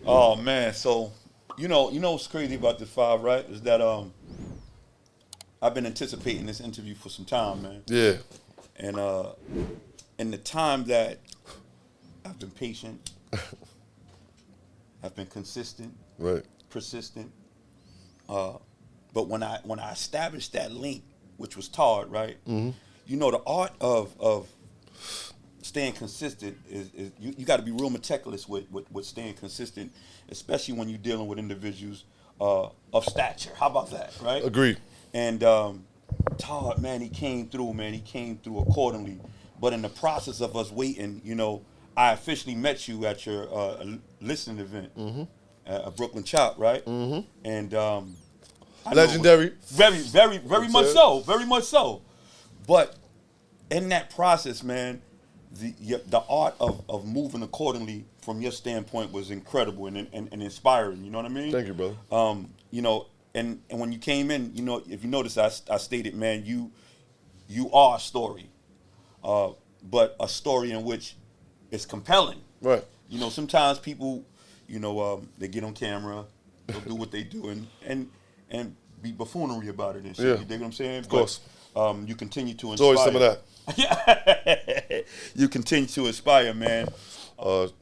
Oh man, so you know what's crazy about this five, right? Is that I've been anticipating this interview for some time, man. Yeah, And in the time that I've been patient, I've been consistent, right. persistent. Uh, but when I established that link, which was Todd, right? Mm-hmm. You know the art of staying consistent is you got to be real meticulous with staying consistent, especially when you're dealing with individuals of stature. How about that, right? Agreed. And Todd, man, he came through, man. He came through accordingly. But in the process of us waiting, I officially met you at your listening event, Mm-hmm. a Brooklyn Chop, right? Mm-hmm. And I know it was Legendary. very, very, You know what very I'm much saying? so, very much so. But in that process, man, the art of moving accordingly from your standpoint was incredible and inspiring. You know what I mean? Thank you, brother. And when you came in, if you notice, I stated, man, you are a story, but a story in which is compelling. Right. Sometimes people, they get on camera, they'll do what they do, and be buffoonery about it and shit. Yeah. You dig what I'm saying? Of course. But you continue to There's always some of inspire. that. You continue to inspire, man.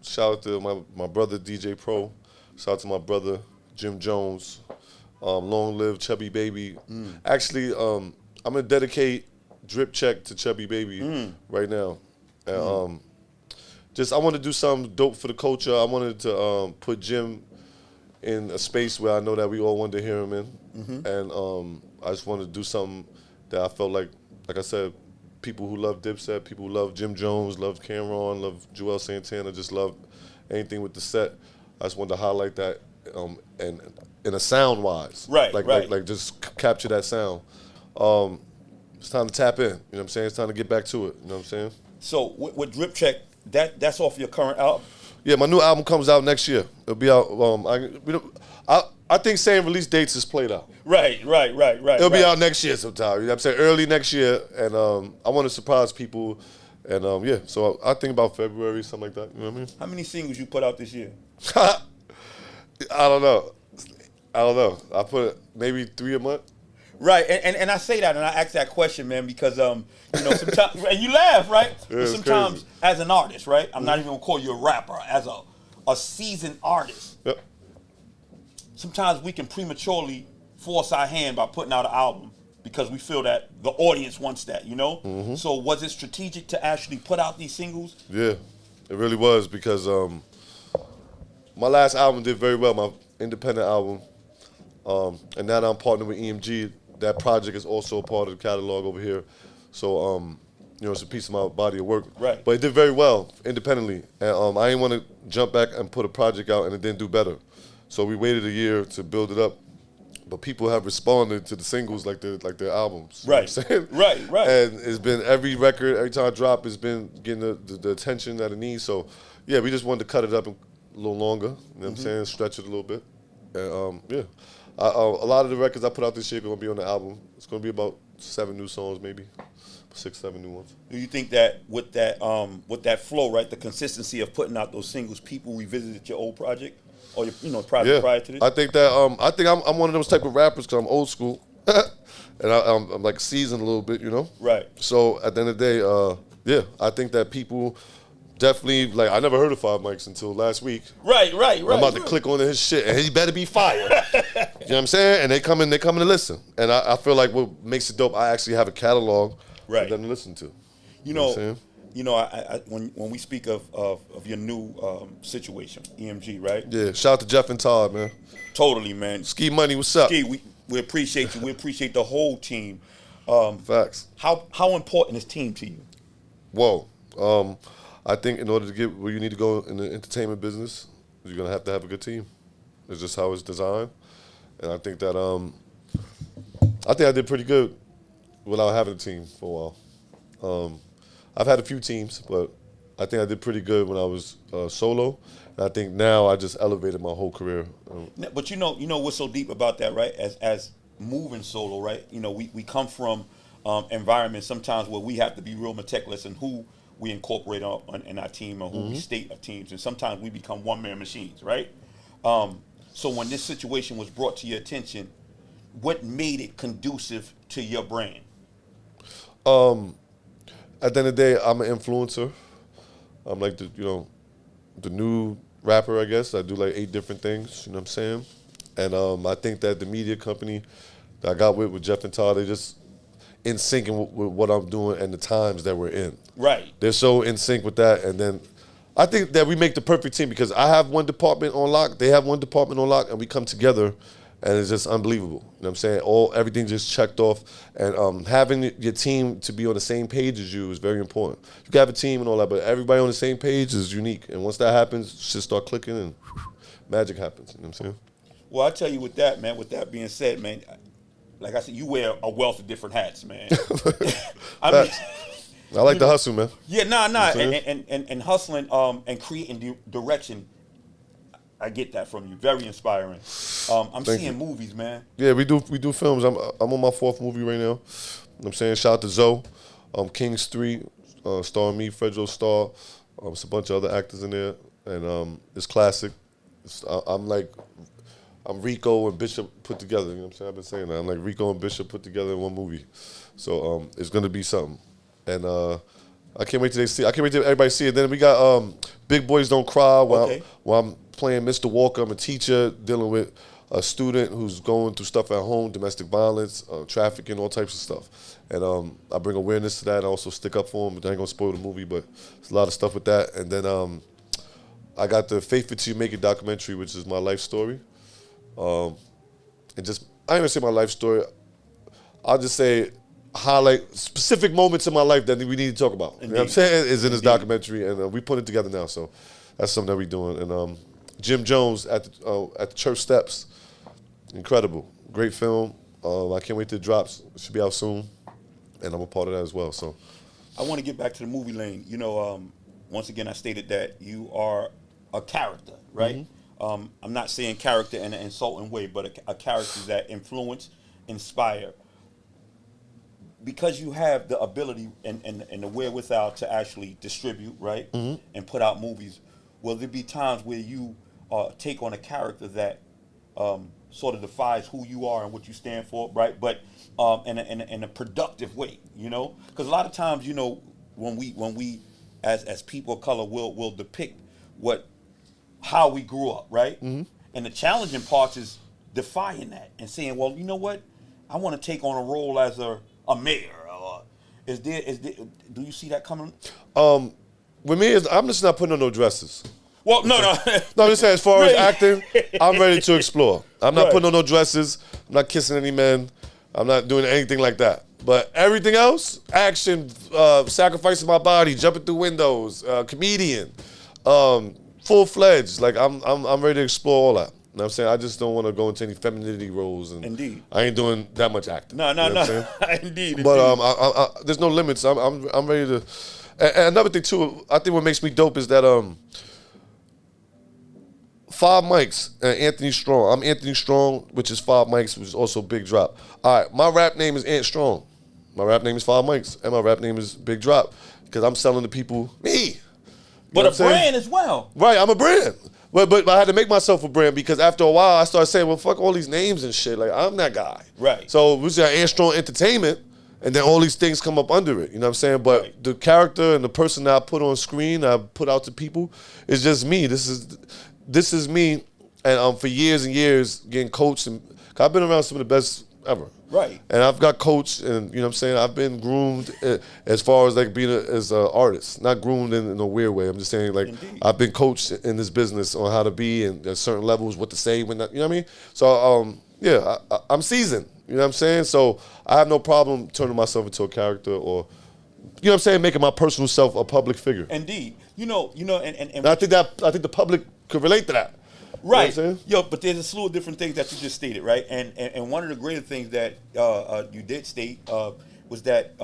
Shout out to my brother DJ Pro. Shout out to my brother Jim Jones. Long live Chubby Baby. Actually, I'm gonna dedicate Drip Check to Chubby Baby right now. And, just I want to do something dope for the culture. I wanted to put Jim in a space where I know that we all wanted to hear him in, and I just wanted to do something that I felt like I said, people who love Dipset, people who love Jim Jones, love Cameron, love Joel Santana, just love anything with the set. I just wanted to highlight that, and in a sound wise, Right, like right. like just capture that sound. It's time to tap in. You know what I'm saying? It's time to get back to it. You know what I'm saying? So with Drip Check, that's off your current album. Yeah, my new album comes out next year. It'll be out. I think saying release dates is played out. Right. It'll be Right. out next year sometime. You know what I'm saying? Early next year. And I want to surprise people. And yeah, so I think about February, something like that. You know what How many singles you put out this year? I mean? I don't know. I put maybe 3 a month. Right, and I say that, and I ask that question, man, because sometimes, and you laugh, right? Yeah, But it's sometimes, crazy. as an artist, right, I'm not even gonna call you a rapper, as a seasoned artist. Yep. Sometimes we can prematurely force our hand by putting out an album because we feel that the audience wants that. So was it strategic to actually put out these singles? Yeah, it really was because my last album did very well, my independent album. And now that I'm partnered with EMG, that project is also a part of the catalog over here. So, it's a piece of my body of work. Right. But it did very well independently. And I didn't want to jump back and put a project out and it didn't do better. So we waited a year to build it up. But people have responded to the singles like their albums. You know Right. what I'm saying? Right. And it's been every record, every time I drop, it's been getting the attention that it needs. So, yeah, we just wanted to cut it up a little longer. You know what I'm saying? Stretch it a little bit. And, yeah. A lot of the records I put out this year are going to be on the album. It's going to be about 7 new songs, maybe 6, 7 new ones. Do you think that with that flow, right, the consistency of putting out those singles, people revisited your old project or your project Yeah, prior to this? I think that I'm one of those type of rappers because I'm old school, and I'm like seasoned a little bit, Right. So at the end of the day, yeah, I think that people definitely like. I never heard of Five Mics until last week. Right. I'm about to click on his shit, and he better be fire. You know what I'm saying? And they come in to listen, and I feel like what makes it dope, I actually have a catalog for Right. them to listen to. You know know, what I'm saying? when we speak of your new situation, EMG, right? Yeah, shout out to Jeff and Todd, man. Totally, man. Ski Money, what's up? Ski, we appreciate you. We appreciate the whole team. Facts. How important is team to you? Whoa. I think in order to get where you need to go in the entertainment business, you're gonna have to have a good team. It's just how it's designed, and I think that I did pretty good without having a team for a while. I've had a few teams, but I think I did pretty good when I was solo, and I think now I just elevated my whole career. But you know what's so deep about that, right? As moving solo, right? We come from environments sometimes where we have to be real meticulous in who we incorporate in our team or who we state of teams, and sometimes we become one man machines, right? So when this situation was brought to your attention, what made it conducive to your brand? At the end of the day, I'm an influencer. I'm like the new rapper, I guess. I do like 8 different things, you know what I'm saying? And I think that the media company that I got with Jeff and Todd, they just in sync with what I'm doing and the times that we're in. Right. They're so in sync with that. And then I think that we make the perfect team because I have one department on lock, they have one department on lock, and we come together and it's just unbelievable. You know what I'm saying? Everything just checked off. And having your team to be on the same page as you is very important. You can have a team and all that, but everybody on the same page is unique. And once that happens, shit start clicking and magic happens. You know what I'm saying? Well, I tell you with that, man, with that being said, man, like I said, you wear a wealth of different hats, man. I mean, I like the hustle, man. Yeah, nah. You know what I'm saying? And hustling and creating direction, I get that from you. Very inspiring. I'm Thank seeing you. movies, man. Yeah, we do films. I'm on my 4th movie right now. You know what I'm saying? Shout out to Zoe. Kings 3, starring me, Fredro Starr. It's a bunch of other actors in there. And it's classic. I'm Rico and Bishop put together. You know what I'm saying? I've been saying that. I'm like Rico and Bishop put together in one movie. So it's gonna be something. And I can't wait till they see. I can't wait till everybody see it. Then we got Big Boys Don't Cry. While I'm playing Mr. Walker. I'm a teacher dealing with a student who's going through stuff at home, domestic violence, trafficking, all types of stuff. And I bring awareness to that. I also stick up for him. But I ain't gonna spoil the movie, but there's a lot of stuff with that. And then I got the Faith It Till You Make It documentary, which is my life story. And just, I ain't gonna say my life story. I'll just say highlight specific moments in my life that we need to talk about. You know what I'm saying? Is in this documentary, and we put it together now. So that's something that we're doing. And Jim Jones at the church steps, incredible, great film. I can't wait till it drops. It should be out soon, and I'm a part of that as well. So I want to get back to the movie lane. You know, once again, I stated that you are a character, right? Mm-hmm. I'm not saying character in an insulting way, but a character that influence, inspire. Because you have the ability and the wherewithal to actually distribute, right, and put out movies, will there be times where you take on a character that sort of defies who you are and what you stand for, right? But in a productive way, you know? Because a lot of times, you know, when we as people of color will depict how we grew up, right? Mm-hmm. And the challenging part is defying that and saying, well, you know what? I want to take on a role as a mayor. Is there? Do you see that coming? With me, I'm just not putting on no dresses. Well, no. No, I'm just saying, as far as acting, I'm ready to explore. I'm not putting on no dresses. I'm not kissing any men. I'm not doing anything like that. But everything else, action, sacrificing my body, jumping through windows, comedian, full-fledged. Like I'm ready to explore all that. You know what I'm saying? I just don't want to go into any femininity roles. And indeed. I ain't doing that much acting. No. You know what I'm Indeed. But I, there's no limits. I'm ready to. And another thing too, I think what makes me dope is that 5 mics and Anthony Strong. I'm Anthony Strong, which is 5 mics, which is also Big Drop. All right, my rap name is Ant Strong. My rap name is 5 mics, and my rap name is Big Drop because I'm selling to people me. But a brand as well. Right, I'm a brand. But I had to make myself a brand because after a while I started saying, well, fuck all these names and shit. Like, I'm that guy. Right. So we got Ant Strong Entertainment, and then all these things come up under it. You know what I'm saying? But the character and the person that I put on screen, I put out to people, is just me. This is me. And for years and years, getting coached. And I've been around some of the best ever. Right. And I've got coached, and you know what I'm saying, I've been groomed as far as like being as an artist. Not groomed in a weird way. I'm just saying, like, indeed, I've been coached in this business on how to be and at certain levels, what to say, when not, you know what I mean? So yeah, I'm seasoned. You know what I'm saying? So I have no problem turning myself into a character or, you know what I'm saying, making my personal self a public figure. Indeed. You know, and I think the public could relate to that. Right. You know what I'm saying? Yo, but there's a slew of different things that you just stated, right? And one of the greater things that you did state was that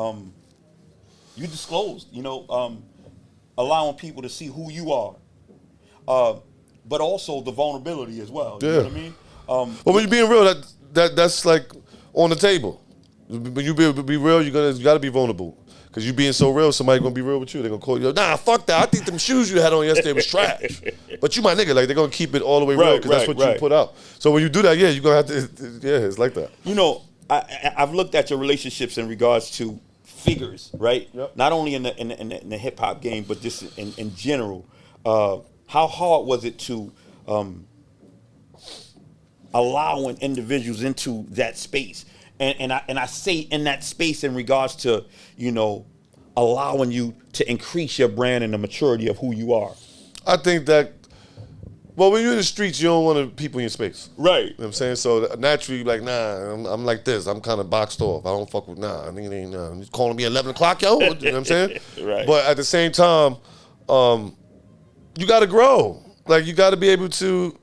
you disclosed, you know, allowing people to see who you are, but also the vulnerability as well. You know what I mean? But when you're being real, that's like on the table. When you be real, you gotta be vulnerable. Because you being so real, somebody gonna be real with you. They're gonna call you, nah, fuck that. I think them shoes you had on yesterday was trash. But you my nigga, like they're gonna keep it all the way real because that's what you put out. So when you do that, yeah, you're gonna have to, yeah, it's like that. You know, I've looked at your relationships in regards to figures, right? Yep. Not only in the hip hop game, but just in general. How hard was it to allowing individuals into that space? And I say in that space in regards to, you know, allowing you to increase your brand and the maturity of who you are. I think that, well, when you're in the streets, you don't want people in your space. Right. You know what I'm saying? So naturally, like, nah, I'm like this. I'm kind of boxed off. I don't fuck with, nah, I think it ain't, you calling me 11 o'clock, yo? You know what I'm saying? Right. But at the same time, you got to grow. Like, you got to be able to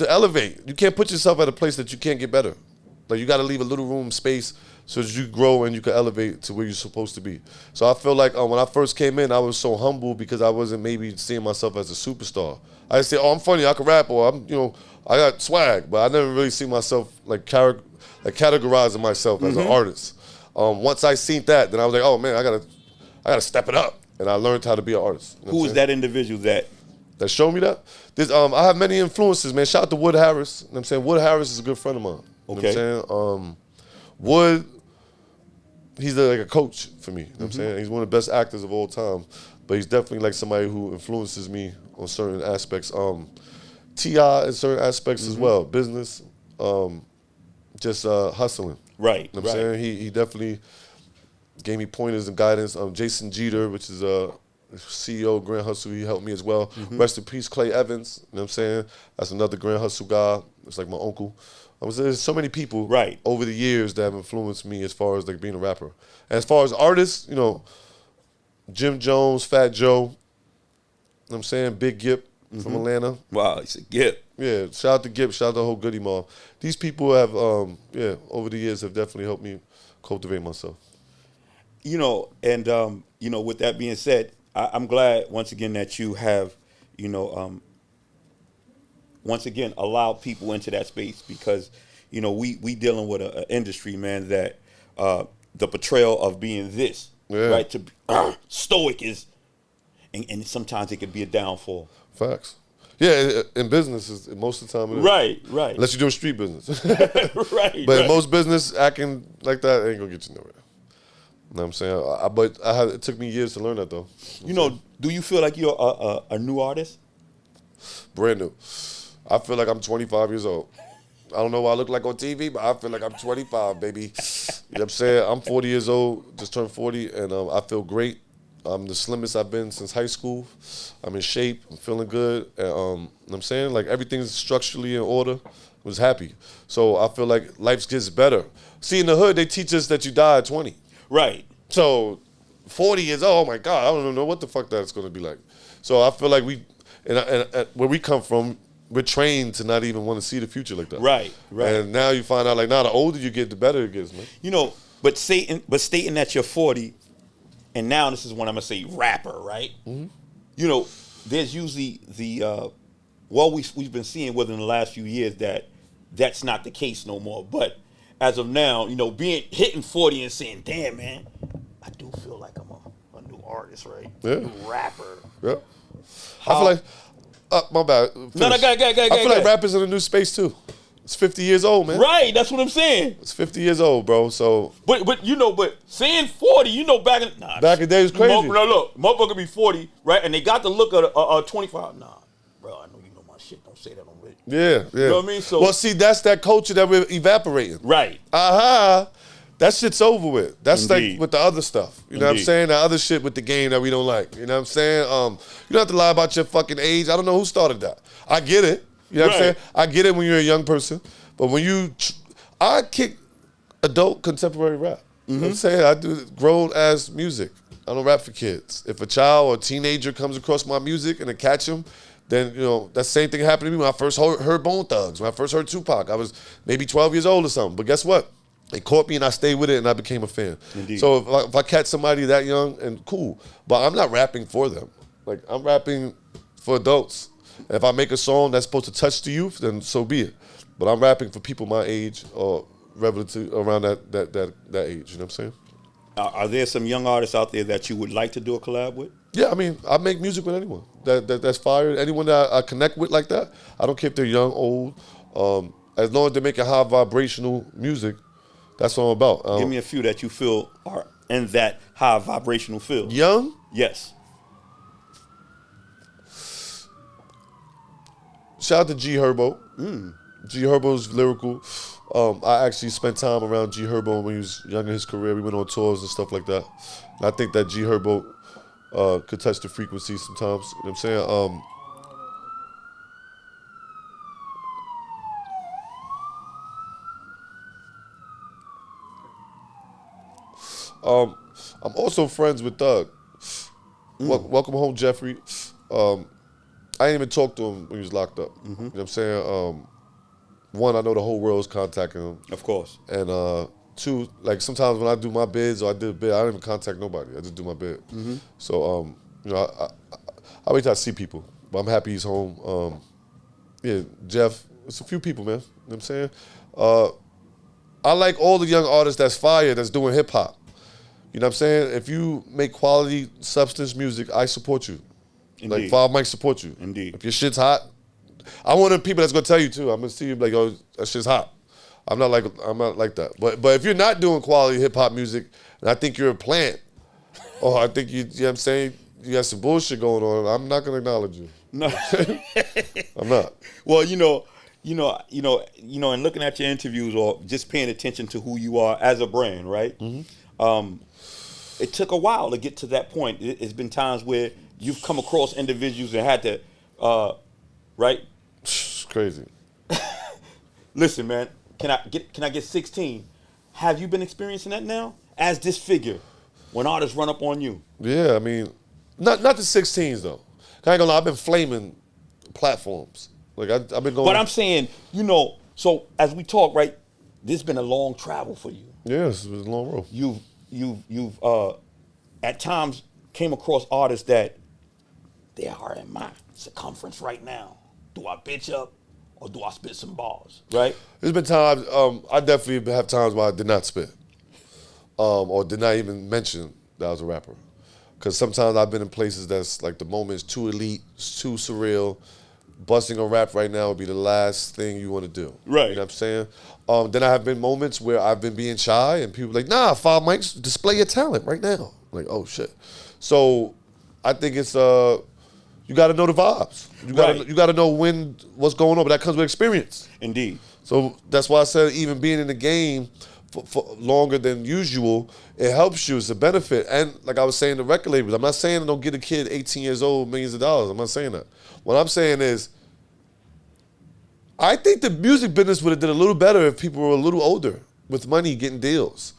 elevate. You can't put yourself at a place that you can't get better. Like, you got to leave a little room, space, so that you grow and you can elevate to where you're supposed to be. So I feel like when I first came in, I was so humble because I wasn't maybe seeing myself as a superstar. I just say, oh, I'm funny, I can rap, or I'm, you know, I got swag, but I never really see myself like categorizing myself as an artist. Once I seen that, then I was like, oh man, I gotta step it up, and I learned how to be an artist. You know Who is that individual that showed me that? I have many influences, man. Shout out to Wood Harris. You know what I'm saying? Wood Harris is a good friend of mine. You know what I'm saying? Wood, he's like a coach for me. You know what I'm saying? He's one of the best actors of all time, but he's definitely like somebody who influences me on certain aspects. T.I. in certain aspects as well. Business, just hustling. Right. You know what I'm saying? He definitely gave me pointers and guidance. Jason Jeter, which is CEO of Grand Hustle, he helped me as well. Rest in peace, Clay Evans. You know what I'm saying? That's another Grand Hustle guy. It's like my uncle. There's so many people over the years that have influenced me as far as like being a rapper. And as far as artists, you know, Jim Jones, Fat Joe, you know what I'm saying? Big Gip from Atlanta. Wow, he said Gip. Yeah, shout out to Gip, shout out to the whole Goody Mob. These people have, over the years have definitely helped me cultivate myself. You know, and, you know, with that being said, I'm glad once again that you have, you know, once again allowed people into that space because, you know, we dealing with an industry, man, that the portrayal of being this, right, to stoic is, and sometimes it could be a downfall. Facts. Yeah, in business, most of the time it is. Right. Unless you're doing street business. Right. But in most business, acting like that ain't gonna get you nowhere. You know what I'm saying? It took me years to learn that, though. You know, do you feel like you're a new artist? Brand new. I feel like I'm 25 years old. I don't know what I look like on TV, but I feel like I'm 25, baby. You know what I'm saying? I'm 40 years old, just turned 40, and I feel great. I'm the slimmest I've been since high school. I'm in shape. I'm feeling good. And, you know what I'm saying? Like, everything's structurally in order. I was happy. So I feel like life gets better. See, in the hood, they teach us that you die at 20. Right. So 40 years, oh my God, I don't know what the fuck that's going to be like. So I feel like where we come from, we're trained to not even want to see the future like that. Right. And now you find out, like, now the older you get, the better it gets, man. You know, but stating that you're 40, and now this is when I'm going to say rapper, right? Mm-hmm. You know, there's usually we've been seeing within the last few years that that's not the case no more. But as of now, you know, hitting 40 and saying, damn, man, I do feel like I'm a new artist, right? Yeah. A new rapper. Yeah. I feel like, my bad. No, go ahead. I feel like rappers in a new space, too. It's 50 years old, man. Right, that's what I'm saying. It's 50 years old, bro, so. But you know, saying 40, you know, back in the day was crazy. Look, motherfucker be 40, right? And they got the look of 25. Nah, bro, I know you know my shit. Don't say that on radio. Yeah. You know what I mean? So, well, see, that's that culture that we're evaporating. Right. That shit's over with. That's Indeed. like with the other stuff. You know what I'm saying? The other shit with the game that we don't like. You know what I'm saying? You don't have to lie about your fucking age. I don't know who started that. I get it. You know what I'm saying? I get it when you're a young person. But when I kick adult contemporary rap. You know what I'm saying? I do grown-ass music. I don't rap for kids. If a child or teenager comes across my music and I catch them, then, you know, that same thing happened to me when I first heard Bone Thugs, when I first heard Tupac. I was maybe 12 years old or something. But guess what? They caught me and I stayed with it and I became a fan. Indeed. So if I catch somebody that young, and cool. But I'm not rapping for them. Like, I'm rapping for adults. And if I make a song that's supposed to touch the youth, then so be it. But I'm rapping for people my age or relative around that age. You know what I'm saying? Are there some young artists out there that you would like to do a collab with? Yeah, I mean, I make music with anyone that's fire. Anyone that I connect with like that. I don't care if they're young, old. As long as they're making high vibrational music, that's what I'm about. Give me a few that you feel are in that high vibrational field. Young? Yes. Shout out to G Herbo. G Herbo's lyrical. I actually spent time around G Herbo when he was young in his career. We went on tours and stuff like that. And I think that G Herbo could touch the frequency sometimes. You know what I'm saying? I'm also friends with Doug. Welcome home, Jeffrey. I didn't even talk to him when he was locked up. You know what I'm saying? One, I know the whole world's contacting him. Of course. And two, like sometimes when I do my bids or I did a bid, I don't even contact nobody. I just do my bid. So, you know, I wait till I see people. But I'm happy he's home. Yeah, Jeff, it's a few people, man. You know what I'm saying? I like all the young artists that's fire, that's doing hip hop. You know what I'm saying? If you make quality substance music, I support you. Indeed. Like Five Mike support you. Indeed. If your shit's hot, I'm one of the people that's gonna tell you too. I'm gonna see you like, oh, that shit's hot. I'm not like that. But if you're not doing quality hip hop music, and I think you're a plant, or I think you know what I'm saying, you got some bullshit going on, I'm not gonna acknowledge you. No. I'm not. Well, you know, and looking at your interviews or just paying attention to who you are as a brand, right? It took a while to get to that point. It's been times where you've come across individuals that had to, right? It's crazy. Listen, man, can I get 16? Have you been experiencing that now as this figure when artists run up on you? Yeah, I mean, not the 16s though. I ain't gonna lie, I've been flaming platforms. Like I've been going. But I'm saying, you know, so as we talk, right, this has been a long travel for you. Yes, it was a long road. You've at times came across artists that they are in my circumference right now. Do I bitch up or do I spit some bars? Right? There's been times, I definitely have times where I did not spit. Or did not even mention that I was a rapper. Because sometimes I've been in places that's like the moment's too elite, it's too surreal. Busting a rap right now would be the last thing you want to do. Right. You know what I'm saying? Then I have been moments where I've been being shy and people like, nah, Five Mics, display your talent right now. I'm like, oh shit. So I think it's you got to know the vibes. You got to know what's going on, but that comes with experience. Indeed. So that's why I said even being in the game for longer than usual, it helps you. It's a benefit. And like I was saying to record labels, I'm not saying don't get a kid 18 years old millions of dollars. I'm not saying that. What I'm saying is I think the music business would have did a little better if people were a little older with money getting deals.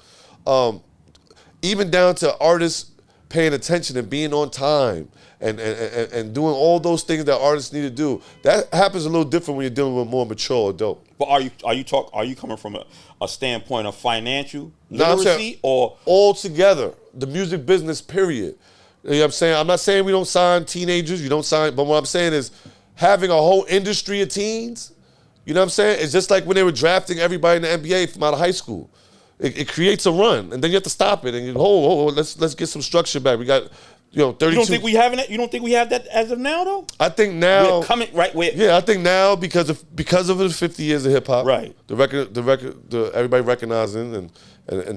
Even down to artists paying attention and being on time and doing all those things that artists need to do. That happens a little different when you're dealing with a more mature adult. But are you coming from a standpoint of financial literacy or all together, the music business period. You know what I'm saying? I'm not saying we don't sign teenagers, you don't sign, but what I'm saying is having a whole industry of teens, you know what I'm saying? It's just like when they were drafting everybody in the NBA from out of high school. It creates a run, and then you have to stop it, and you let's get some structure back. We got 32. You don't think we having that? You don't think we have that as of now, though? I think now we're coming right where. Yeah, I think now because of the 50 years of hip hop, right? The record, everybody recognizing and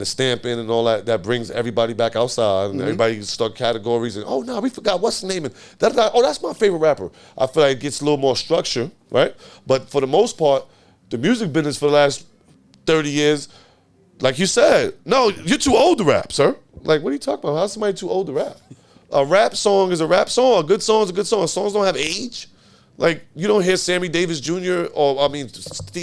the stamping and all that brings everybody back outside, and everybody start categories and we forgot what's the name and that's my favorite rapper. I feel like it gets a little more structure, right? But for the most part, the music business for the last 30 years. Like you said, no, you're too old to rap, sir. Like, what are you talking about? How's somebody too old to rap? A rap song is a rap song. A good song is a good song. Songs don't have age. Like, you don't hear Sammy Davis Jr.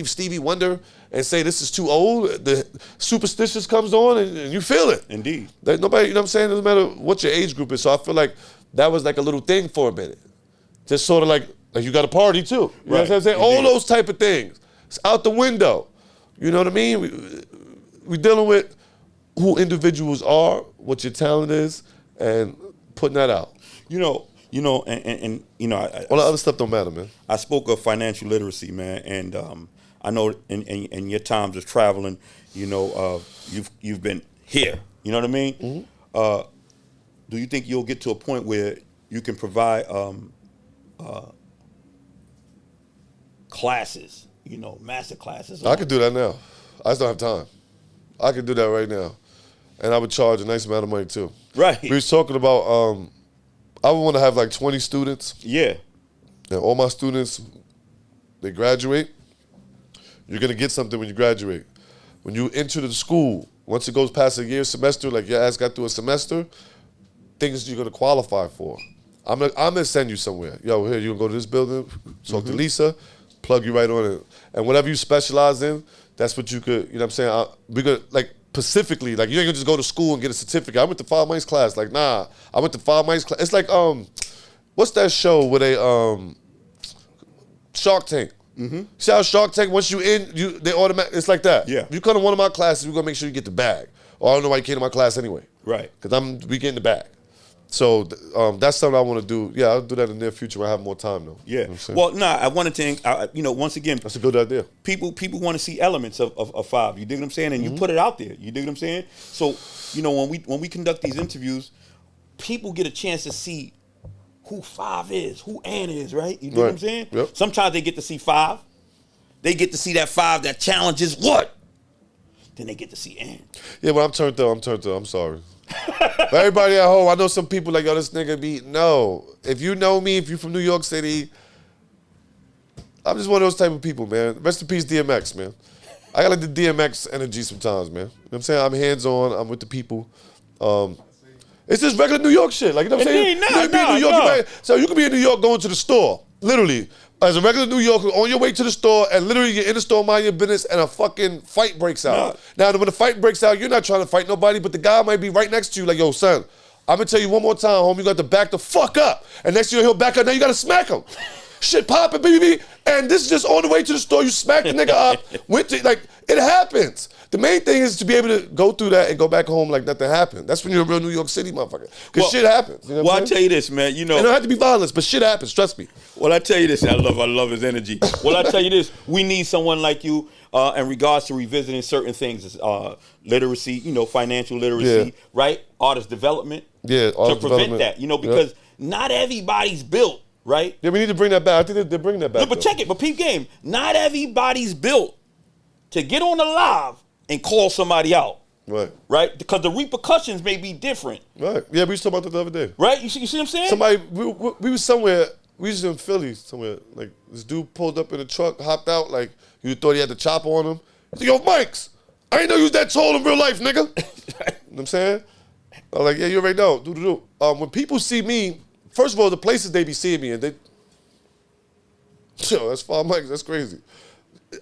Stevie Wonder and say this is too old. The Superstitious comes on and you feel it. Indeed. Like, nobody, you know what I'm saying? It doesn't matter what your age group is. So I feel like that was like a little thing for a minute. Just sort of like you got a party too. You know what I'm saying? Indeed. All those type of things. It's out the window. You know what I mean? We're dealing with who individuals are, what your talent is, and putting that out. All the other stuff don't matter, man. I spoke of financial literacy, man, and I know in your times of traveling, you've been here, You know what I mean? Mm-hmm. Do you think you'll get to a point where you can provide classes, master classes? I could do that now. I just don't have time. I could do that right now. And I would charge a nice amount of money too. Right. We was talking about, I would want to have like 20 students. Yeah. And all my students, they graduate. You're going to get something when you graduate. When you enter the school, once it goes past a year semester, like your ass got through a semester, things you're going to qualify for. I'm gonna send you somewhere. Yo, here, you can go to this building, talk to Lisa, plug you right on it. And whatever you specialize in, that's what you could, you know what I'm saying? We could, like, specifically, like, you ain't gonna just go to school and get a certificate. I went to Five Mice class. Like, nah, I went to Five Mice class. It's like, what's that show where they, Shark Tank. See how Shark Tank, once you in, they automatic. It's like that. Yeah. You come to one of my classes, we're gonna make sure you get the bag. Or I don't know why you came to my class anyway. Right. Because we getting the bag. So that's something I want to do. Yeah, I'll do that in the near future when I have more time though. Yeah. You know what I'm saying? Well, nah, I wanted to, once again, That's a good idea. people want to see elements of Five. You dig what I'm saying? And you put it out there. You dig what I'm saying? So, when we conduct these interviews, people get a chance to see who Five is, who Ann is, right? You dig what I'm saying? Yep. Sometimes they get to see Five. They get to see that Five that challenges what? Then they get to see Ann. Yeah, but I'm turned up. I'm sorry. For everybody at home, I know some people like, yo, this nigga be, no. If you know me, if you're from New York City, I'm just one of those type of people, man. Rest in peace, DMX, man. I got like the DMX energy sometimes, man. You know what I'm saying? I'm hands-on. I'm with the people. It's just regular New York shit. Like, you know what I'm saying? You could be in New York, so you could be in New York going to the store, literally. As a regular New Yorker, on your way to the store, and literally you're in the store, mind your business, and a fucking fight breaks out. Now, when the fight breaks out, you're not trying to fight nobody, but the guy might be right next to you, like, yo, son, I'm gonna tell you one more time, homie, you got to back the fuck up. And next thing he'll back up, now you gotta smack him. Shit popping, baby. And this is just on the way to the store, you smack the nigga up, it happens. The main thing is to be able to go through that and go back home like nothing happened. That's when you're a real New York City motherfucker. Because shit happens. You know I'll tell you this, man. It don't have to be violence, but shit happens, trust me. Well, I tell you this, I love his energy. Well, I tell you this, we need someone like you in regards to revisiting certain things, literacy, financial literacy, right? Artist development. Yeah, to prevent that, because not everybody's built, right? Yeah, we need to bring that back. I think they're bringing that back. No, but check it, but peep game, not everybody's built to get on the live and call somebody out. Right? Because the repercussions may be different. Right. Yeah, we was talking about that the other day. Right? You see what I'm saying? Somebody, we was somewhere, we was in Philly somewhere, like this dude pulled up in a truck, hopped out, like you thought he had the chopper on him. He's like, yo, Mikes, I ain't know you was that tall in real life, nigga. You know what I'm saying? I was like, yeah, you already know. When people see me, first of all, the places they be seeing me and they, yo, that's 5 Mikes, that's crazy.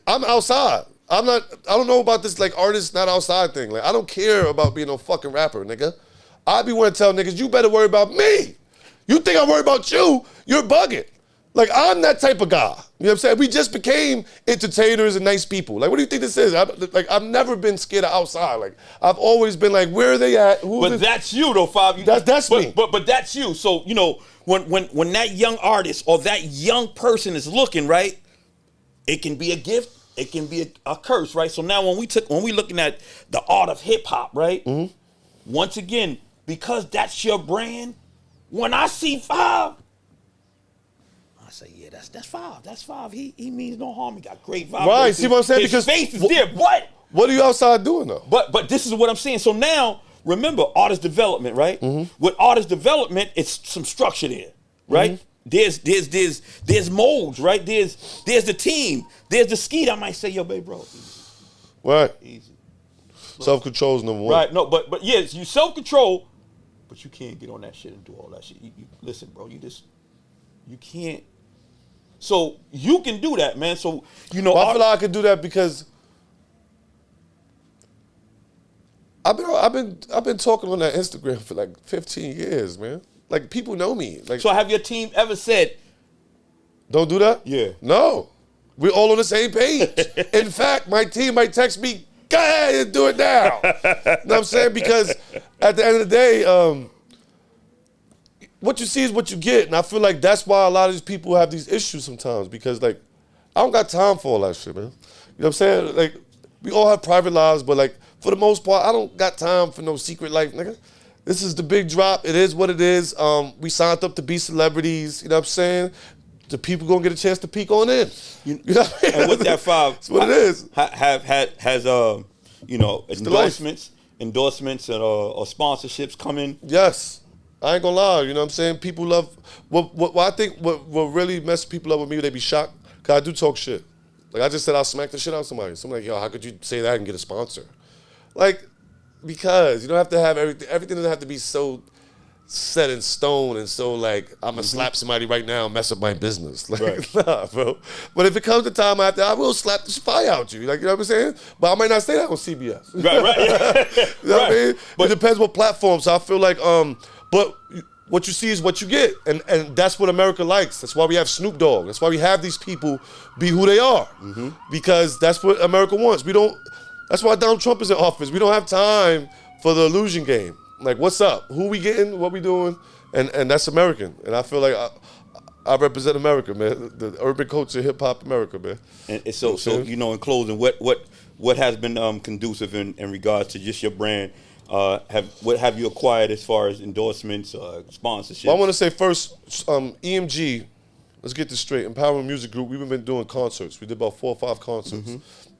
I'm outside. I don't know about this like artist not outside thing. Like I don't care about being no fucking rapper, nigga. I be wanting to tell niggas, you better worry about me. You think I worry about you, you're bugging. Like I'm that type of guy. You know what I'm saying? We just became entertainers and nice people. Like what do you think this is? I've never been scared of outside. Like I've always been like, where are they at? That's you though, Fab. That's me. But that's you. So, when that young artist or that young person is looking, right, it can be a gift. It can be a curse, right? So now when we looking at the art of hip hop, right? Mm-hmm. Once again, because that's your brand, when I see Five, I say, yeah, that's Five. That's Five. He means no harm. He got great vibes. Right, see what I'm saying? His face is there. What are you outside doing though? But this is what I'm saying. So now, remember, artist development, right? Mm-hmm. With artist development, it's some structure there, right? Mm-hmm. There's molds, right? There's the team. There's the skeet. I might say, yo, babe, bro. Easy. Right. Easy. Self-control is number one. Right. No, but yes, you self-control, but you can't get on that shit and do all that shit. You listen, bro. You can't. So you can do that, man. So I feel like I could do that because I've been talking on that Instagram for like 15 years, man. Like people know me. Like, so have your team ever said, don't do that? Yeah. No. We're all on the same page. In fact, my team might text me, go ahead and do it now. You know what I'm saying? Because at the end of the day, what you see is what you get. And I feel like that's why a lot of these people have these issues sometimes. Because I don't got time for all that shit, man. You know what I'm saying? Like, we all have private lives, but like, for the most part, I don't got time for no secret life, nigga. This is the big drop. It is what it is. We signed up to be celebrities. You know what I'm saying? The people gonna get a chance to peek on in. You know what I mean? And with that 5, that's what it is. Has you know, endorsements and or sponsorships come in? Yes. I ain't gonna lie, you know what I'm saying? People love what I think what really messes people up with me, they be shocked, cause I do talk shit. Like I just said I'll smack the shit out of somebody. So I'm like, yo, how could you say that and get a sponsor? Like, because you don't have to have everything doesn't have to be so set in stone and so like I'm gonna slap somebody right now and mess up my business. Like, right. Nah, bro. But if it comes to time after, I will slap the fire out you. Like, you know what I'm saying? But I might not say that on CBS. Right. Yeah. You know what I mean? But it depends what platform. So I feel like, but what you see is what you get. And that's what America likes. That's why we have Snoop Dogg. That's why we have these people be who they are. Because that's what America wants. That's why Donald Trump is in office. We don't have time for the illusion game. Like, what's up? Who we getting? What we doing? And that's American. And I feel like I represent America, man. The urban culture, hip hop, America, man. And so you know, in closing, what has been conducive in regards to just your brand? What have you acquired as far as endorsements, sponsorships? Well, I want to say first, EMG. Let's get this straight. Empowering Music Group. We've been doing concerts. We did about 4 or 5 concerts.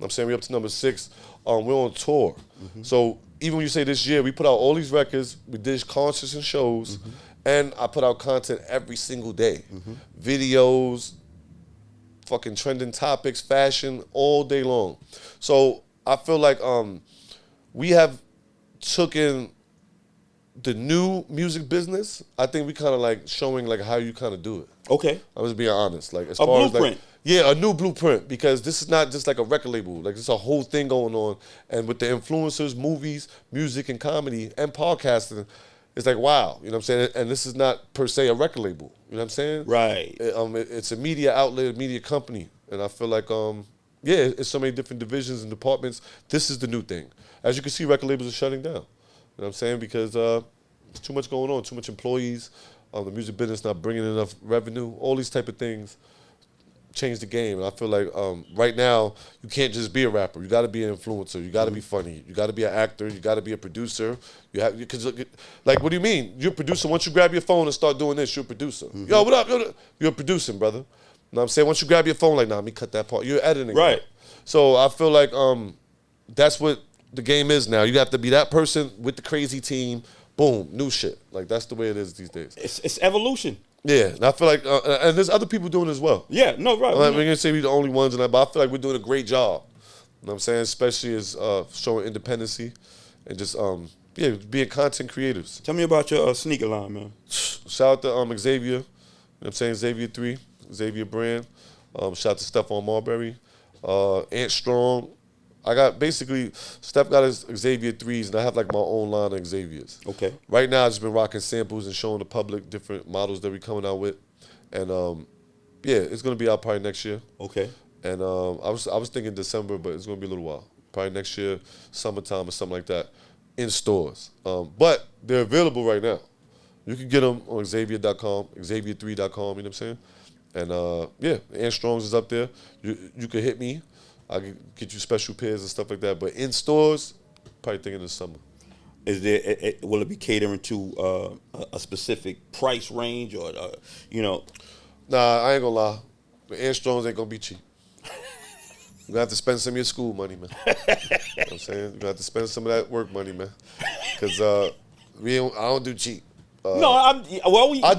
I'm saying we're up to number 6. We're on tour. So even when you say this year, we put out all these records. We did concerts and shows, and I put out content every single day. Videos, fucking trending topics, fashion, all day long. So I feel like we have taken the new music business. I think we kind of like showing like how you kind of do it. Okay. I'm just being honest. Like as A far blueprint. as like, yeah, a new blueprint, because this is not just like a record label. Like, there's a whole thing going on. And with the influencers, movies, music, and comedy, and podcasting, it's like, wow. You know what I'm saying? And this is not, per se, a record label. You know what I'm saying? Right. It's a media outlet, a media company. And I feel like, yeah, it's so many different divisions and departments. This is the new thing. As you can see, record labels are shutting down. You know what I'm saying? Because there's too much going on, too much employees, the music business not bringing enough revenue, all these type of things. Change the game. And I feel like right now you can't just be a rapper. You got to be an influencer. You got to be funny. You got to be an actor. You got to be a producer. You have because like, what do you mean? You're a producer. Once you grab your phone and start doing this, you're a producer. Yo, what up? You're producing, brother. You know what I'm saying? Once you grab your phone, like, nah, let me cut that part. You're editing. Right. Now. So I feel like that's what the game is now. You have to be that person with the crazy team. Boom, new shit. Like, that's the way it is these days. It's evolution. Yeah, and I feel like, and there's other people doing it as well. Yeah, no, right. We're going to say we're the only ones in that, but I feel like we're doing a great job. You know what I'm saying? Especially as showing independency and just, being content creators. Tell me about your sneaker line, man. Shout out to Xavier. You know what I'm saying? Xavier 3, Xavier brand. Shout out to Steph on Marbury. Ant Strong. I got basically, Steph got his Xavier 3s, and I have like my own line of Xaviers. Okay. Right now, I've just been rocking samples and showing the public different models that we're coming out with. And it's going to be out probably next year. Okay. And I was thinking December, but it's going to be a little while. Probably next year, summertime or something like that, in stores. But they're available right now. You can get them on Xavier.com, Xavier3.com, you know what I'm saying? And Ant Strong's is up there. You can hit me. I can get you special pairs and stuff like that. But in stores, probably thinking this summer. Is there? Will it be catering to a specific price range, or Nah, I ain't gonna lie. The Ant Strongs ain't gonna be cheap. You're gonna have to spend some of your school money, man. You know what I'm saying? You're gonna have to spend some of that work money, man. Because I don't do cheap. I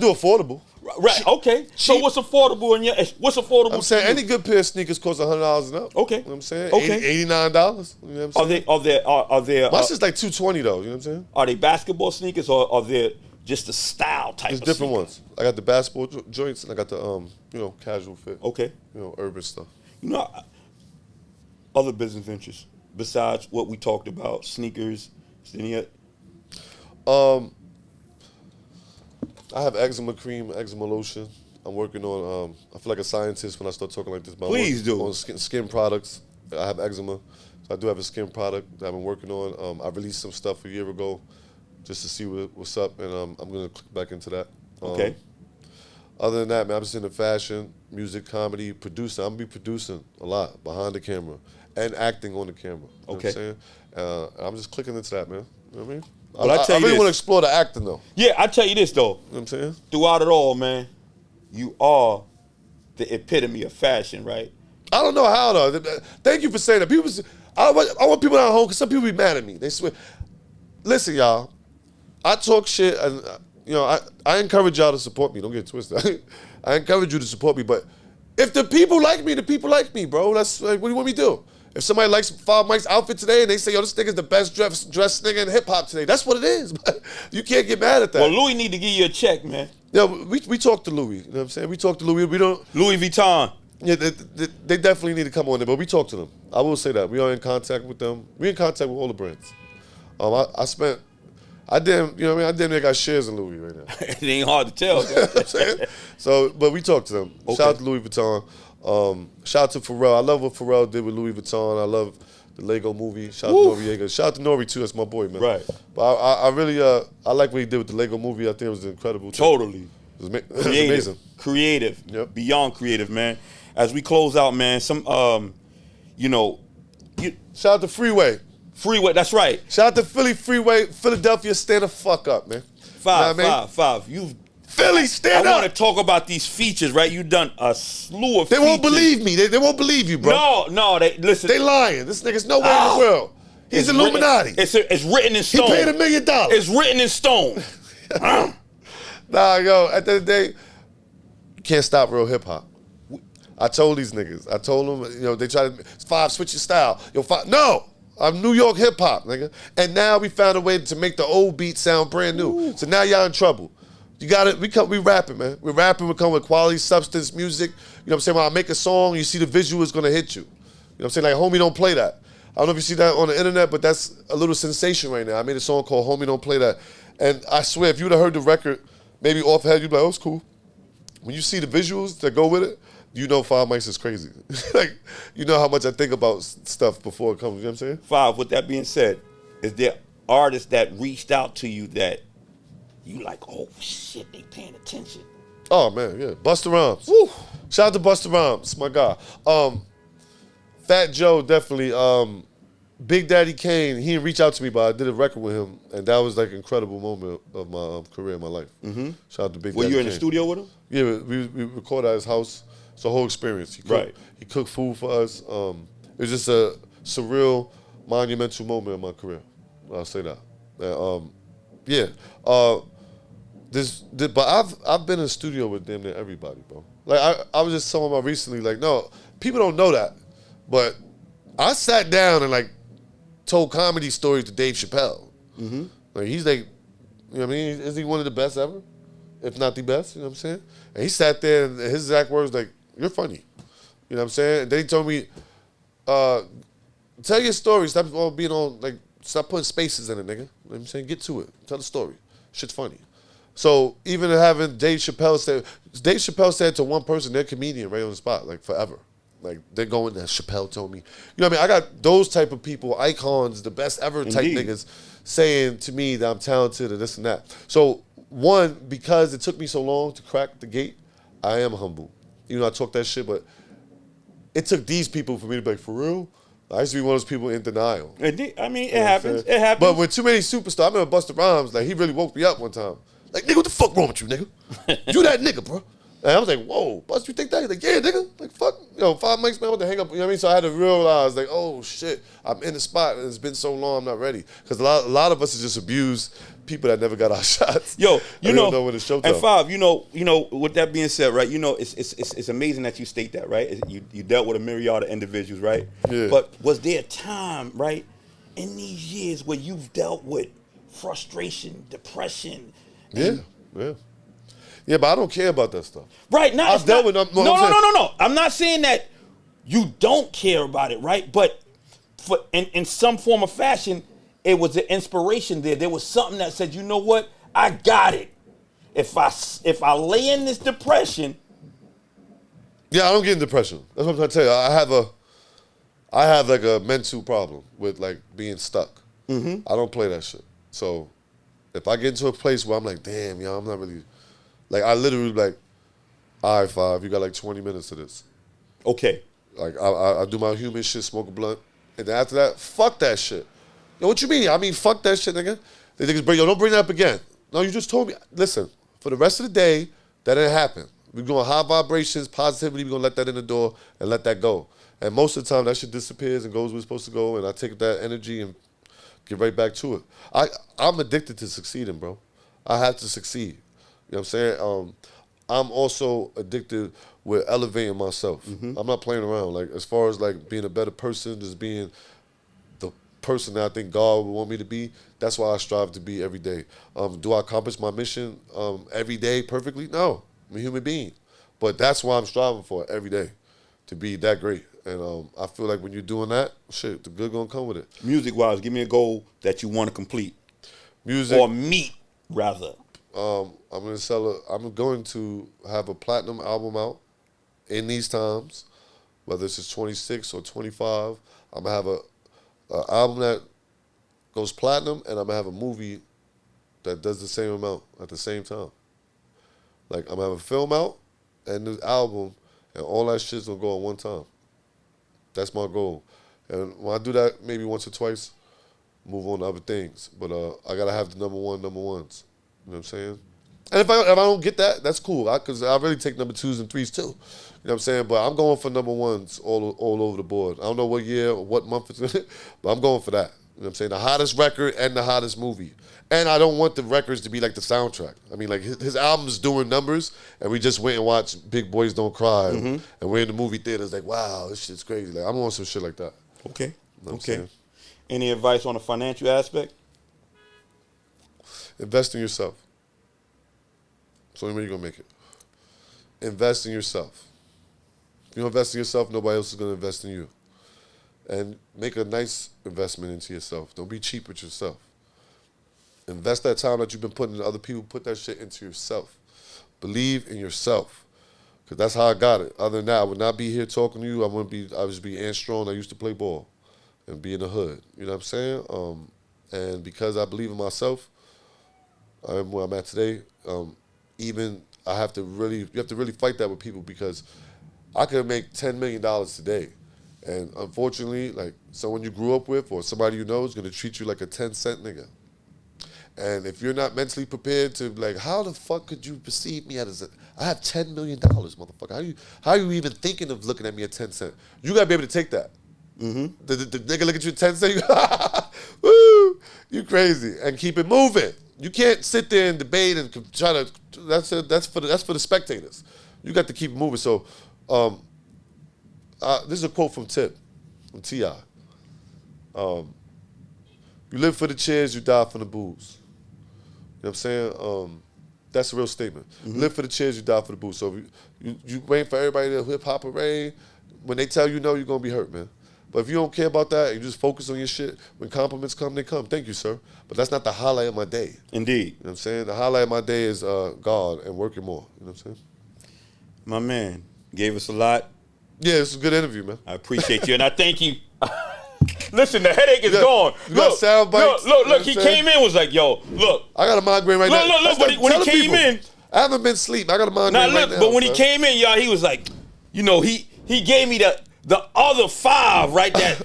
do affordable. Right. Okay. So what's affordable in your? What's affordable? I'm saying any good pair of sneakers cost $100 and up. Okay. You know what I'm saying? Okay. $89. You know what I'm saying? Are there? Mine's just like $220 though. You know what I'm saying? Are they basketball sneakers, or are they just the style type? There's of different sneakers? ones. I got the basketball joints and I got the casual fit. Okay. Urban stuff. Other business ventures besides what we talked about, sneakers. Any? I have eczema cream, eczema lotion. I'm working on, I feel like a scientist when I start talking like this. But Please do. On skin products. I have eczema, so I do have a skin product that I've been working on. I released some stuff a year ago just to see what's up, and I'm going to click back into that. Okay. Other than that, man, I'm just into fashion, music, comedy, producing. I'm going to be producing a lot behind the camera. and acting on the camera. You know Okay. what I'm saying? I'm just clicking into that, man. You know what I mean? But I tell I you really this. want to explore the acting, though. Yeah, I tell you this, though. You know what I'm saying? Throughout it all, man, you are the epitome of fashion, right? I don't know how, though. Thank you for saying that. I want people at home, because some people be mad at me. They swear. Listen, y'all. I talk shit, and I encourage y'all to support me. Don't get it twisted. I encourage you to support me, but if the people like me, the people like me, bro. That's like, what do you want me to do? If somebody likes Five Mike's outfit today and they say, yo, this nigga's the best dressed nigga in hip hop today, that's what it is. You can't get mad at that. Well, Louis need to give you a check, man. Yeah, we talk to Louis. You know what I'm saying? We talk to Louis. We don't. Louis Vuitton. Yeah, they definitely need to come on there, but we talk to them. I will say that we are in contact with them. We're in contact with all the brands. I damn near got shares in Louis right now. It ain't hard to tell. You know what I'm saying? So, but we talk to them. Okay. Shout out to Louis Vuitton. Shout out to Pharrell. I love what Pharrell did with Louis Vuitton. I love the Lego movie. Shout out to Noriega. Shout out to Nori too. That's my boy, man. Right. But I really I like what he did with the Lego movie. I think it was incredible. Totally. It was Creative. amazing. Creative. Yep. Beyond creative, man. As we close out, man, Shout out to Freeway. Freeway, that's right. Shout out to Philly Freeway. Philadelphia, stand the fuck up, man. Five. You've Philly, stand I up. want to talk about these features, right? You've done a slew of They features. won't believe me. They won't believe you, bro. No, they listen. They lying. This nigga's nowhere in the world. He's It's Illuminati. It's written in He stone. paid $1 million. It's written in stone. Nah, yo, at the end of the day, you can't stop real hip hop. I told these niggas. I told them, they try to, Five, switch your style. Yo, Five, no. I'm New York hip hop, nigga. And now we found a way to make the old beat sound brand new. Ooh. So now y'all in trouble. You got it. We rapping, man. We're rapping. We come with quality, substance, music. You know what I'm saying? When I make a song, you see the visual is gonna hit you. You know what I'm saying? Like, Homie Don't Play That. I don't know if you see that on the internet, but that's a little sensation right now. I made a song called Homie Don't Play That. And I swear, if you would have heard the record, maybe off head, you'd be like, oh, it's cool. When you see the visuals that go with it, you know Five Mics is crazy. Like, you know how much I think about stuff before it comes. You know what I'm saying? Five, with that being said, is there artists that reached out to you that you like, oh, shit, they paying attention? Oh, man, yeah. Busta Rhymes. Woo. Shout out to Busta Rhymes, my guy. Fat Joe, definitely. Big Daddy Kane, he didn't reach out to me, but I did a record with him, and that was like an incredible moment of my career, my life. Mm-hmm. Shout out to Big Daddy Kane. Were you in the studio with him? Yeah, we recorded at his house. It's a whole experience. He cooked food for us. It was just a surreal, monumental moment in my career. I'll say that. But I've been in the studio with damn near everybody, bro. Like I was just telling about recently, like, no, people don't know that, but I sat down and like told comedy stories to Dave Chappelle. Mm-hmm. Like he's like, you know what I mean? Is he one of the best ever? If not the best, you know what I'm saying? And he sat there and his exact words like, you're funny. You know what I'm saying? And then he told me, tell your story. Stop being on, like, stop putting spaces in it, nigga. You know what I'm saying? Get to it. Tell the story. Shit's funny. So even having Dave Chappelle said to one person, they're a comedian right on the spot, like forever. Like they're going there, Chappelle told me. You know what I mean? I got those type of people, icons, the best ever type niggas saying to me that I'm talented and this and that. So one, because it took me so long to crack the gate, I am humble. You know, I talk that shit, but it took these people for me to be like, for real? I used to be one of those people in denial. It happens. It happens. But with too many superstars, I remember Busta Rhymes, like, he really woke me up one time. Like, nigga, what the fuck wrong with you, nigga? You that nigga, bro. And I was like, whoa, Busta, you think that? He's like, yeah, nigga. Like, fuck. Five Mics, man, I want to hang up. You know what I mean? So I had to realize, like, oh, shit, I'm in the spot, and it's been so long, I'm not ready. Because a lot of us are just abused people that never got our shots. Yo, you know when it's showtime. And Five, you know, with that being said, right, it's amazing that you state that, right? You dealt with a myriad of individuals, right? Yeah. But was there a time, right, in these years where you've dealt with frustration, depression? Yeah. Yeah, but I don't care about that stuff. Right. I've dealt with them. No. I'm not saying that you don't care about it, right? But in some form of fashion, it was an inspiration there. There was something that said, you know what? I got it. If I lay in this depression. Yeah, I don't get in depression. That's what I'm trying to tell you. I have like a mental problem with like being stuck. Mm-hmm. I don't play that shit. So if I get into a place where I'm like, damn, yo, I'm not really, like, I literally like, all right, Five, you got like 20 minutes of this. Okay. Like, I do my human shit, smoke a blunt. And then after that, fuck that shit. Yo, what you mean? I mean, fuck that shit, nigga. They niggas bring, yo, don't bring that up again. No, you just told me. Listen, for the rest of the day, that didn't happen. We're doing high vibrations, positivity. We're going to let that in the door and let that go. And most of the time, that shit disappears and goes where it's supposed to go, and I take that energy and get right back to it. I'm addicted to succeeding, bro. I have to succeed. You know what I'm saying? I'm also addicted with elevating myself. I'm not playing around. Like, as far as, like, being a better person, just being the person that I think God would want me to be, that's why I strive to be every day. Do I accomplish my mission every day perfectly? No. I'm a human being. But that's why I'm striving for every day, to be that great. And I feel like when you're doing that, shit, the good gonna come with it. Music-wise, give me a goal that you want to complete. Music. Or meet, rather. I'm going to have a platinum album out in these times, whether it's 26 or 25. I'm gonna have a album that goes platinum, and I'm gonna have a movie that does the same amount at the same time. Like, I'm gonna have a film out and this album, and all that shit's gonna go at one time. That's my goal. And when I do that, maybe once or twice, move on to other things. But I gotta have the number ones. You know what I'm saying? And if I don't get that, that's cool. Because I really take number 2s and 3s too. You know what I'm saying? But I'm going for number 1s all over the board. I don't know what year or what month it's in, but I'm going for that. You know what I'm saying? The hottest record and the hottest movie. And I don't want the records to be like the soundtrack. I mean, like, his album's doing numbers, and we just went and watched Big Boys Don't Cry, and we're in the movie theaters like, wow, this shit's crazy. Like, I'm on some shit like that. Okay. You know what I'm Okay. saying? Any advice on the financial aspect? Invest in yourself. That's the only way you're going to make it. Invest in yourself. If you don't invest in yourself, nobody else is going to invest in you. And make a nice investment into yourself. Don't be cheap with yourself. Invest that time that you've been putting into other people. Put that shit into yourself. Believe in yourself. Because that's how I got it. Other than that, I would not be here talking to you. I would just be Ant Strong. I used to play ball and be in the hood. You know what I'm saying? And because I believe in myself, I am where I'm at today. You have to really fight that with people, because I could make $10 million today. And unfortunately, like, someone you grew up with or somebody you know is going to treat you like a 10-cent nigga. And if you're not mentally prepared to, like, how the fuck could you perceive me as I have $10 million, motherfucker. How are you even thinking of looking at me at 10 cents? You got to be able to take that. The nigga look at you at 10 cents, woo, you crazy. And keep it moving. You can't sit there and debate and try to, that's for the spectators. You got to keep it moving. So this is a quote from Tip, from T.I. You live for the cheers, you die for the booze. You know what I'm saying? That's a real statement. Live for the cheers, you die for the booze. So you waiting for everybody to hip-hop hooray. When they tell you no, you're going to be hurt, man. But if you don't care about that, you just focus on your shit, when compliments come, they come. Thank you, sir. But that's not the highlight of my day. Indeed. You know what I'm saying? The highlight of my day is God and working more. You know what I'm saying? My man gave us a lot. Yeah, it's a good interview, man. I appreciate you, and I thank you. Listen, the headache is gone. You got sound bites, Look. He came in, was like, yo, look. I got a migraine right now. Look. When he came in. I haven't been asleep. I got a migraine right now. But when he came in, y'all, he was like, you know, he gave me the other 5 right there.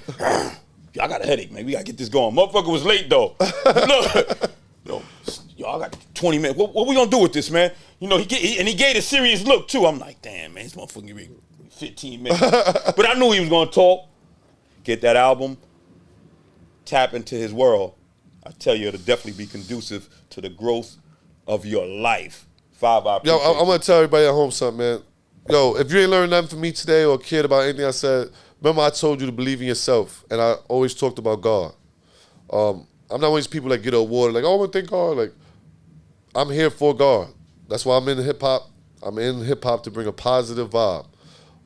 I got a headache, man. We got to get this going. Motherfucker was late, though. Look. Yo, I got 20 minutes. What we going to do with this, man? You know, he gave a serious look, too. I'm like, damn, man, this motherfucker give me 15 minutes. But I knew he was going to talk. Get that album. Tap into his world. I tell you, it'll definitely be conducive to the growth of your life. 5 hours. Yo, I'm going to tell everybody at home something, man. Yo, if you ain't learned nothing from me today or cared about anything I said, remember I told you to believe in yourself, and I always talked about God. I'm not one of these people that get an award, like, oh, I want to thank God. Like, I'm here for God. That's why I'm in hip-hop. I'm in hip-hop to bring a positive vibe.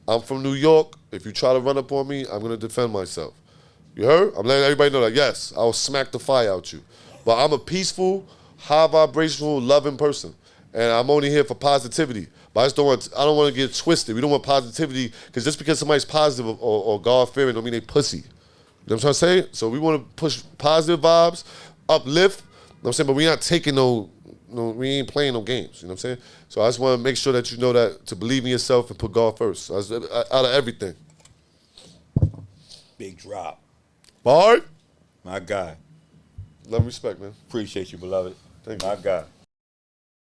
I'm from New York. If you try to run up on me, I'm going to defend myself. You heard? I'm letting everybody know that, yes, I'll smack the fire out you. But I'm a peaceful, high-vibrational, loving person. And I'm only here for positivity. But I don't want to get twisted. We don't want positivity, because just because somebody's positive or God-fearing don't mean they pussy. You know what I'm trying to say? So we want to push positive vibes, uplift. You know what I'm saying? But we not taking we ain't playing no games. You know what I'm saying? So I just want to make sure that you know that, to believe in yourself and put God first. Out of everything. Big drop. Bard. My guy. Love and respect, man. Appreciate you, beloved. Thank you. My guy.